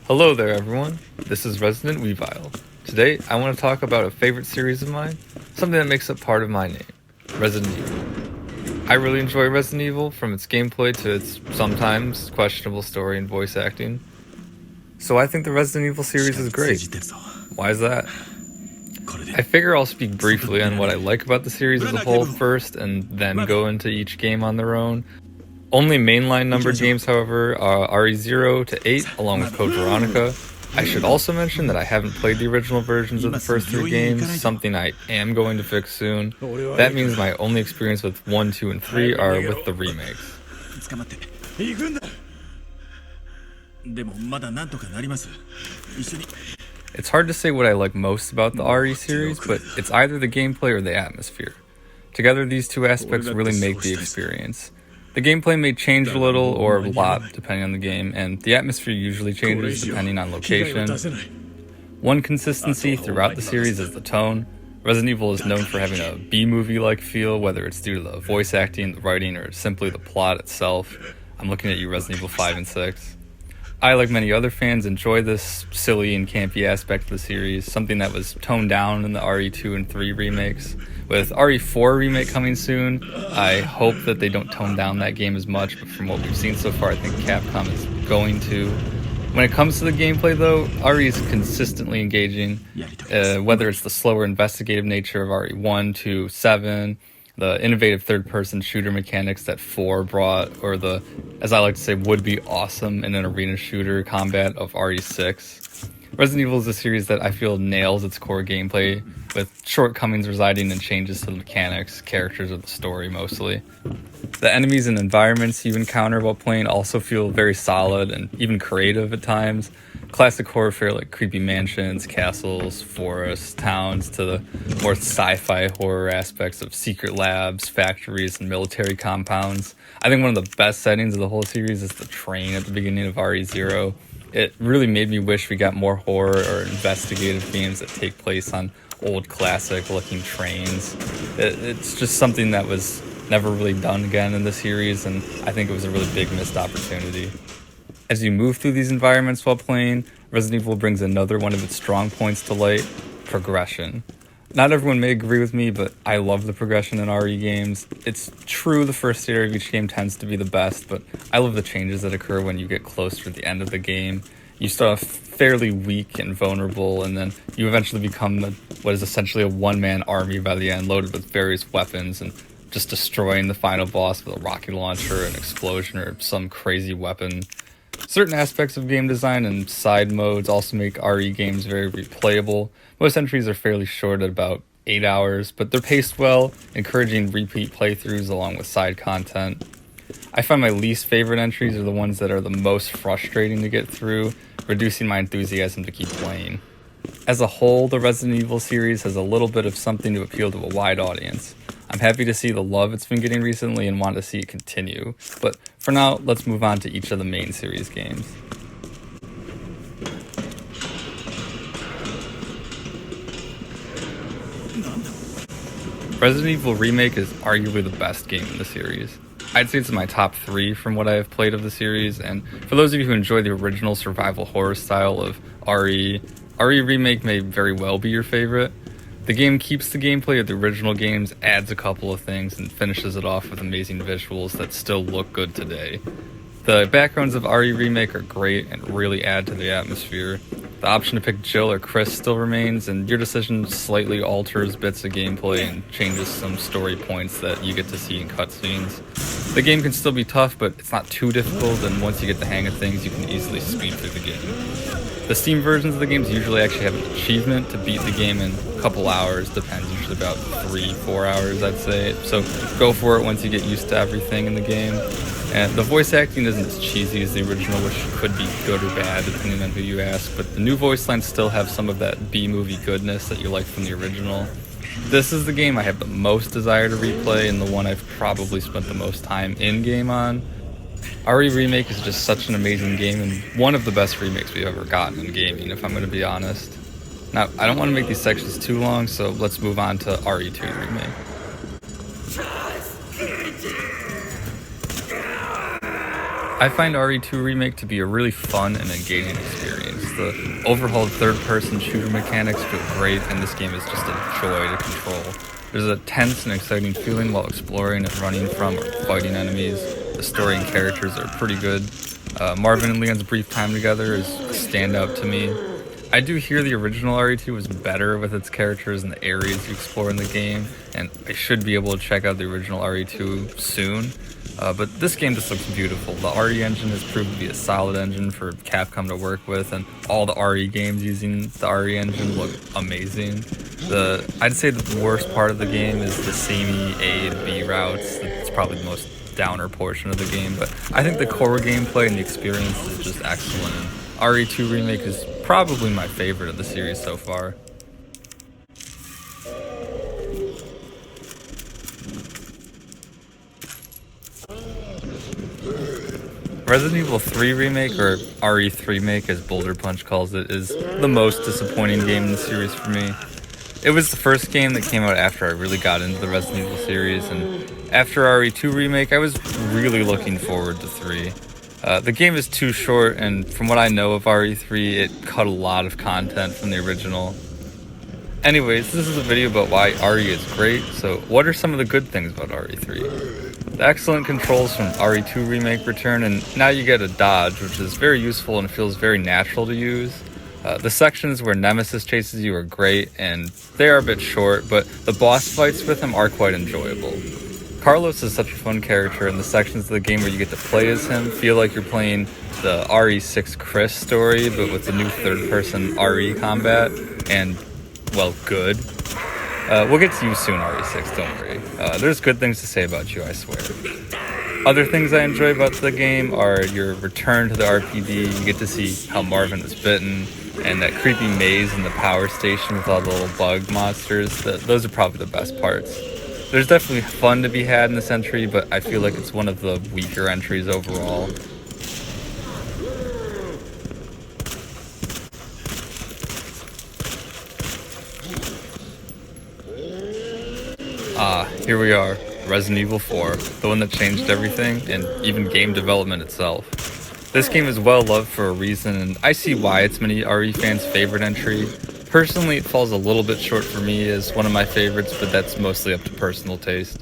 Hello there everyone, this is Resident Weavile. Today I want to talk about a favorite series of mine, something that makes up part of my name, Resident Evil. I really enjoy Resident Evil, from its gameplay to its sometimes questionable story and voice acting. So I think the Resident Evil series is great. Why is that? I figure I'll speak briefly on what I like about the series as a whole first, and then go into each game on their own. Only mainline numbered games, however, are RE0 to 8, along with Code Veronica. I should also mention that I haven't played the original versions of the first 3 games, something I am going to fix soon. That means my only experience with 1, 2, and 3 are with the remakes. It's hard to say what I like most about the RE series, but it's either the gameplay or the atmosphere. Together, these two aspects really make the experience. The gameplay may change a little or a lot depending on the game, and the atmosphere usually changes depending on location. One consistency throughout the series is the tone. Resident Evil is known for having a B-movie-like feel, whether it's due to the voice acting, the writing, or simply the plot itself. I'm looking at you, Resident Evil 5 and 6. I, like many other fans, enjoy this silly and campy aspect of the series, something that was toned down in the RE2 and 3 remakes. With RE4 remake coming soon, I hope that they don't tone down that game as much, but from what we've seen so far, I think Capcom is going to. When it comes to the gameplay though, RE is consistently engaging, whether it's the slower investigative nature of RE1 to 7, the innovative third-person shooter mechanics that 4 brought, or the, as I like to say, would-be awesome in an arena shooter combat of RE6. Resident Evil is a series that I feel nails its core gameplay, with shortcomings residing in changes to the mechanics, characters, or the story mostly. The enemies and environments you encounter while playing also feel very solid and even creative at times. Classic horror fare like creepy mansions, castles, forests, towns, to the more sci-fi horror aspects of secret labs, factories, and military compounds. I think one of the best settings of the whole series is the train at the beginning of RE0. It really made me wish we got more horror or investigative games that take place on old classic looking trains. It's just something that was never really done again in the series, and I think it was a really big missed opportunity. As you move through these environments while playing, Resident Evil brings another one of its strong points to light: progression. Not everyone may agree with me, but I love the progression in RE games. It's true the first area of each game tends to be the best, but I love the changes that occur when you get closer to the end of the game. You start off fairly weak and vulnerable, and then you eventually become what is essentially a one-man army by the end, loaded with various weapons and just destroying the final boss with a rocket launcher, an explosion, or some crazy weapon. Certain aspects of game design and side modes also make RE games very replayable. Most entries are fairly short at about 8 hours, but they're paced well, encouraging repeat playthroughs along with side content. I find my least favorite entries are the ones that are the most frustrating to get through, reducing my enthusiasm to keep playing. As a whole, the Resident Evil series has a little bit of something to appeal to a wide audience. I'm happy to see the love it's been getting recently and want to see it continue. But for now, let's move on to each of the main series games. Resident Evil Remake is arguably the best game in the series. I'd say it's in my top 3 from what I have played of the series, and for those of you who enjoy the original survival horror style of RE Remake may very well be your favorite. The game keeps the gameplay of the original games, adds a couple of things, and finishes it off with amazing visuals that still look good today. The backgrounds of RE Remake are great and really add to the atmosphere. The option to pick Jill or Chris still remains, and your decision slightly alters bits of gameplay and changes some story points that you get to see in cutscenes. The game can still be tough, but it's not too difficult, and once you get the hang of things, you can easily speed through the game. The Steam versions of the games usually actually have an achievement to beat the game in a couple hours, depends, usually about 3-4 hours I'd say, so go for it once you get used to everything in the game. And the voice acting isn't as cheesy as the original, which could be good or bad depending on who you ask, but the new voice lines still have some of that B-movie goodness that you like from the original. This is the game I have the most desire to replay and the one I've probably spent the most time in-game on. RE Remake is just such an amazing game and one of the best remakes we've ever gotten in gaming, if I'm going to be honest. Now, I don't want to make these sections too long, so let's move on to RE2 Remake. I find RE2 Remake to be a really fun and engaging experience. The overhauled third-person shooter mechanics feel great, and this game is just a joy to control. There's a tense and exciting feeling while exploring and running from or fighting enemies. The story and characters are pretty good. Marvin and Leon's brief time together is a standout to me. I do hear the original RE2 was better with its characters and the areas you explore in the game, and I should be able to check out the original RE2 soon. But this game just looks beautiful. The RE engine has proved to be a solid engine for Capcom to work with, and all the RE games using the RE engine look amazing. I'd say the worst part of the game is the samey A to B routes. It's probably the most downer portion of the game, but I think the core gameplay and the experience is just excellent. And RE2 Remake is probably my favorite of the series so far. Resident Evil 3 Remake, or RE3 Remake as Boulder Punch calls it, is the most disappointing game in the series for me. It was the first game that came out after I really got into the Resident Evil series, and after RE2 Remake, I was really looking forward to 3. The game is too short, and from what I know of RE3, it cut a lot of content from the original. Anyways, this is a video about why RE is great, so what are some of the good things about RE3? The excellent controls from RE2 Remake return, and now you get a dodge, which is very useful and feels very natural to use. The sections where Nemesis chases you are great, and they are a bit short, but the boss fights with him are quite enjoyable. Carlos is such a fun character, and the sections of the game where you get to play as him feel like you're playing the RE6 Chris story, but with the new third-person RE combat, and, well, good. We'll get to you soon, RE6, don't worry. There's good things to say about you, I swear. Other things I enjoy about the game are your return to the RPD. You get to see how Marvin was bitten, and that creepy maze in the power station with all the little bug monsters. Those are probably the best parts. There's definitely fun to be had in this entry, but I feel like it's one of the weaker entries overall. Here we are, Resident Evil 4, the one that changed everything, and even game development itself. This game is well loved for a reason, and I see why it's many RE fans' favorite entry. Personally, it falls a little bit short for me as one of my favorites, but that's mostly up to personal taste.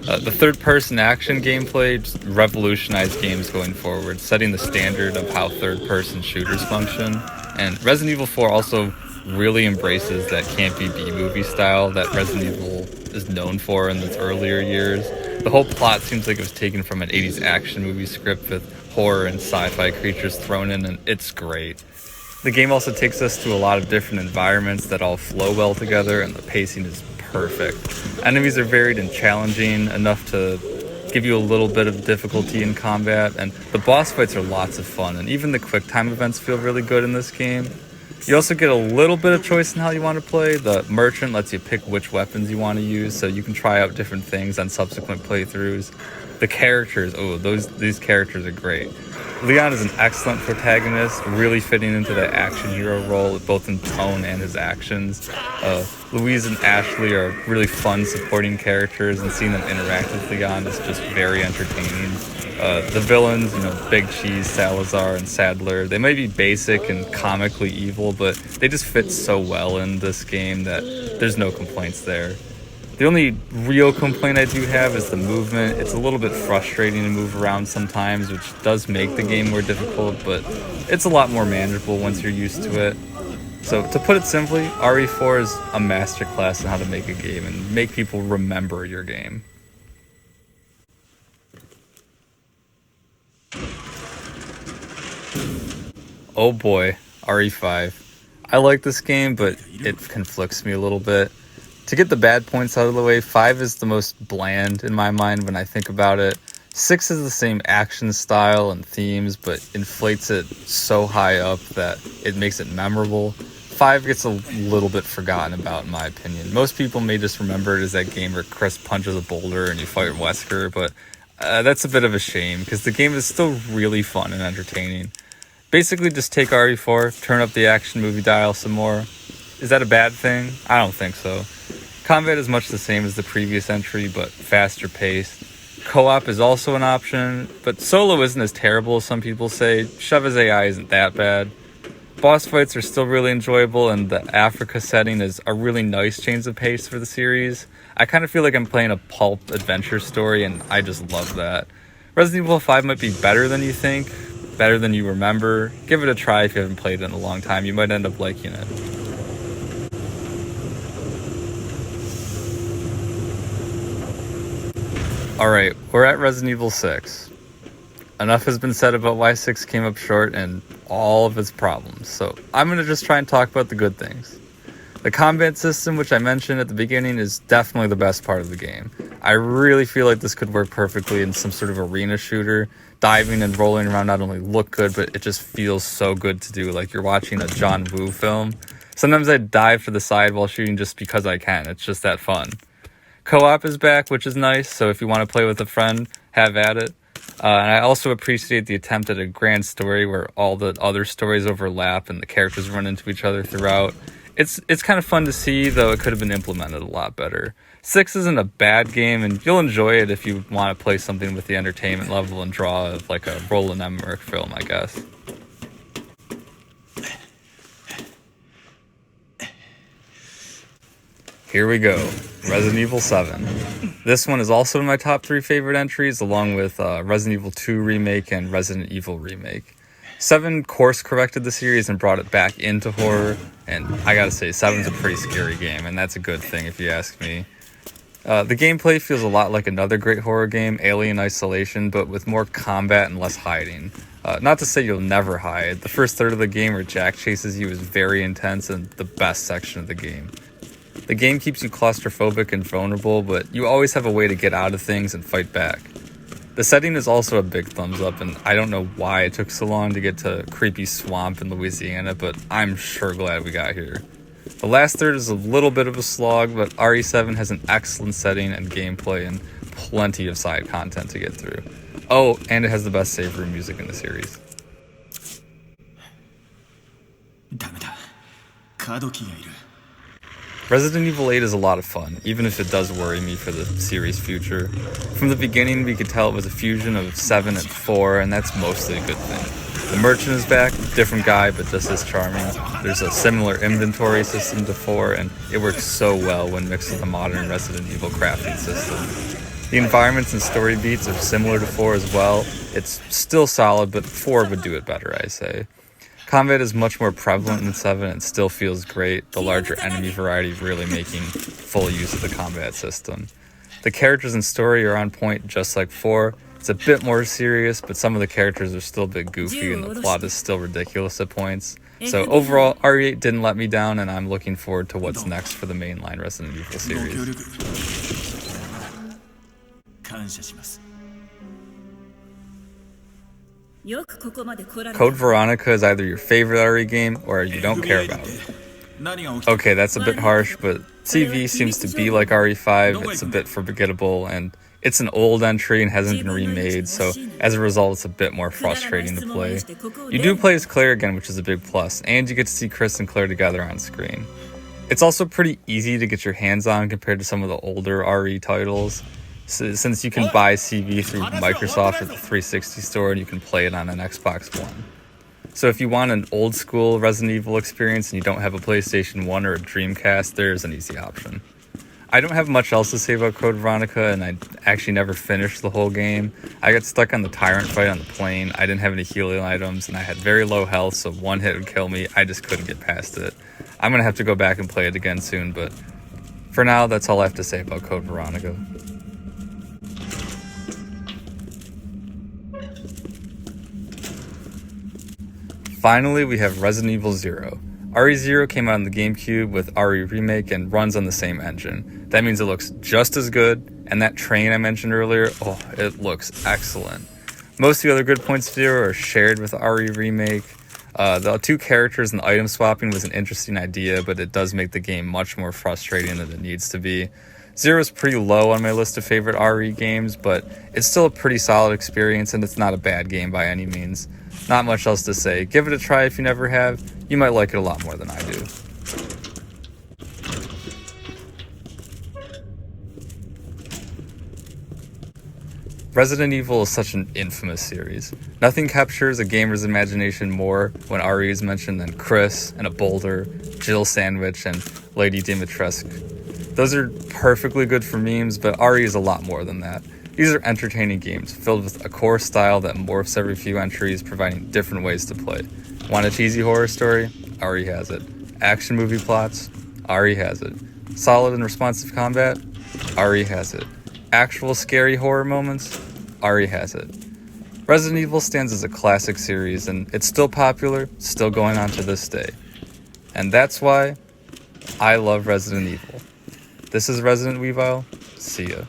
The third-person action gameplay just revolutionized games going forward, setting the standard of how third-person shooters function, and Resident Evil 4 also really embraces that campy B-movie style that Resident Evil is known for in its earlier years. The whole plot seems like it was taken from an 80s action movie script with horror and sci-fi creatures thrown in, and it's great. The game also takes us to a lot of different environments that all flow well together, and the pacing is perfect. Enemies are varied and challenging enough to give you a little bit of difficulty in combat, and the boss fights are lots of fun, and even the quick time events feel really good in this game. You also get a little bit of choice in how you want to play. The merchant lets you pick which weapons you want to use, so you can try out different things on subsequent playthroughs. The characters, these characters are great. Leon is an excellent protagonist, really fitting into the action hero role, both in tone and his actions. Louise and Ashley are really fun supporting characters, and seeing them interact with Leon is just very entertaining. The villains, Big Cheese, Salazar, and Sadler, they may be basic and comically evil, but they just fit so well in this game that there's no complaints there. The only real complaint I do have is the movement. It's a little bit frustrating to move around sometimes, which does make the game more difficult, but it's a lot more manageable once you're used to it. So to put it simply, RE4 is a masterclass in how to make a game and make people remember your game. Oh boy, RE5. I like this game, but it conflicts me a little bit. To get the bad points out of the way, 5 is the most bland in my mind when I think about it. 6 is the same action style and themes, but inflates it so high up that it makes it memorable. 5 gets a little bit forgotten about, in my opinion. Most people may just remember it as that game where Chris punches a boulder and you fight Wesker, but that's a bit of a shame, because the game is still really fun and entertaining. Basically, just take RE4, turn up the action movie dial some more. Is that a bad thing? I don't think so. Combat is much the same as the previous entry, but faster paced. Co-op is also an option, but solo isn't as terrible as some people say. Sheva's AI isn't that bad. Boss fights are still really enjoyable, and the Africa setting is a really nice change of pace for the series. I kind of feel like I'm playing a pulp adventure story, and I just love that. Resident Evil 5 might be better than you think, better than you remember. Give it a try if you haven't played it in a long time. You might end up liking it. Alright, we're at Resident Evil 6. Enough has been said about why 6 came up short and all of its problems, so I'm going to just try and talk about the good things. The combat system, which I mentioned at the beginning, is definitely the best part of the game. I really feel like this could work perfectly in some sort of arena shooter. Diving and rolling around not only look good, but it just feels so good to do, like you're watching a John Woo film. Sometimes I dive to the side while shooting just because I can. It's just that fun. Co-op is back, which is nice, so if you want to play with a friend, have at it. And I also appreciate the attempt at a grand story where all the other stories overlap and the characters run into each other throughout. It's kind of fun to see, though it could have been implemented a lot better. 6 isn't a bad game, and you'll enjoy it if you want to play something with the entertainment level and draw of like a Roland Emmerich film, I guess. Here we go, Resident Evil 7. This one is also in my top 3 favorite entries, along with Resident Evil 2 Remake and Resident Evil Remake. 7 course-corrected the series and brought it back into horror, and I gotta say, 7's a pretty scary game, and that's a good thing if you ask me. The gameplay feels a lot like another great horror game, Alien Isolation, but with more combat and less hiding. Not to say you'll never hide. The first third of the game where Jack chases you is very intense and the best section of the game. The game keeps you claustrophobic and vulnerable, but you always have a way to get out of things and fight back. The setting is also a big thumbs up, and I don't know why it took so long to get to creepy swamp in Louisiana, but I'm sure glad we got here. The last third is a little bit of a slog, but RE7 has an excellent setting and gameplay and plenty of side content to get through. Oh, and it has the best save room music in the series. Resident Evil 8 is a lot of fun, even if it does worry me for the series' future. From the beginning, we could tell it was a fusion of 7 and 4, and that's mostly a good thing. The Merchant is back, different guy, but just as charming. There's a similar inventory system to 4, and it works so well when mixed with a modern Resident Evil crafting system. The environments and story beats are similar to 4 as well. It's still solid, but 4 would do it better, I say. Combat is much more prevalent in 7 and still feels great, the larger enemy variety really making full use of the combat system. The characters and story are on point just like 4. It's a bit more serious, but some of the characters are still a bit goofy and the plot is still ridiculous at points. So overall, RE8 didn't let me down, and I'm looking forward to what's next for the mainline Resident Evil series. Code Veronica is either your favorite RE game or you don't care about it. Okay, that's a bit harsh, but CV seems to be like RE5, it's a bit forgettable, and it's an old entry and hasn't been remade, so as a result it's a bit more frustrating to play. You do play as Claire again, which is a big plus, and you get to see Chris and Claire together on screen. It's also pretty easy to get your hands on compared to some of the older RE titles, since you can buy CV through Microsoft at the 360 store and you can play it on an Xbox One. So if you want an old school Resident Evil experience and you don't have a PlayStation 1 or a Dreamcast, there's an easy option. I don't have much else to say about Code Veronica, and I actually never finished the whole game. I got stuck on the Tyrant fight on the plane, I didn't have any healing items, and I had very low health, so one hit would kill me. I just couldn't get past it. I'm gonna have to go back and play it again soon, but for now, that's all I have to say about Code Veronica. Finally, we have Resident Evil 0. RE0 came out on the GameCube with RE Remake and runs on the same engine. That means it looks just as good, and that train I mentioned earlier, oh, it looks excellent. Most of the other good points of 0 are shared with RE Remake. The 2 characters and the item swapping was an interesting idea, but it does make the game much more frustrating than it needs to be. 0 is pretty low on my list of favorite RE games, but it's still a pretty solid experience, and it's not a bad game by any means. Not much else to say. Give it a try if you never have. You might like it a lot more than I do. Resident Evil is such an infamous series. Nothing captures a gamer's imagination more when RE is mentioned than Chris and a boulder, Jill Sandwich, and Lady Dimitrescu. Those are perfectly good for memes, but RE is a lot more than that. These are entertaining games filled with a core style that morphs every few entries, providing different ways to play. Want a cheesy horror story? RE has it. Action movie plots? RE has it. Solid and responsive combat? RE has it. Actual scary horror moments? RE has it. Resident Evil stands as a classic series, and it's still popular, still going on to this day. And that's why I love Resident Evil. This is Resident Weavile. See ya.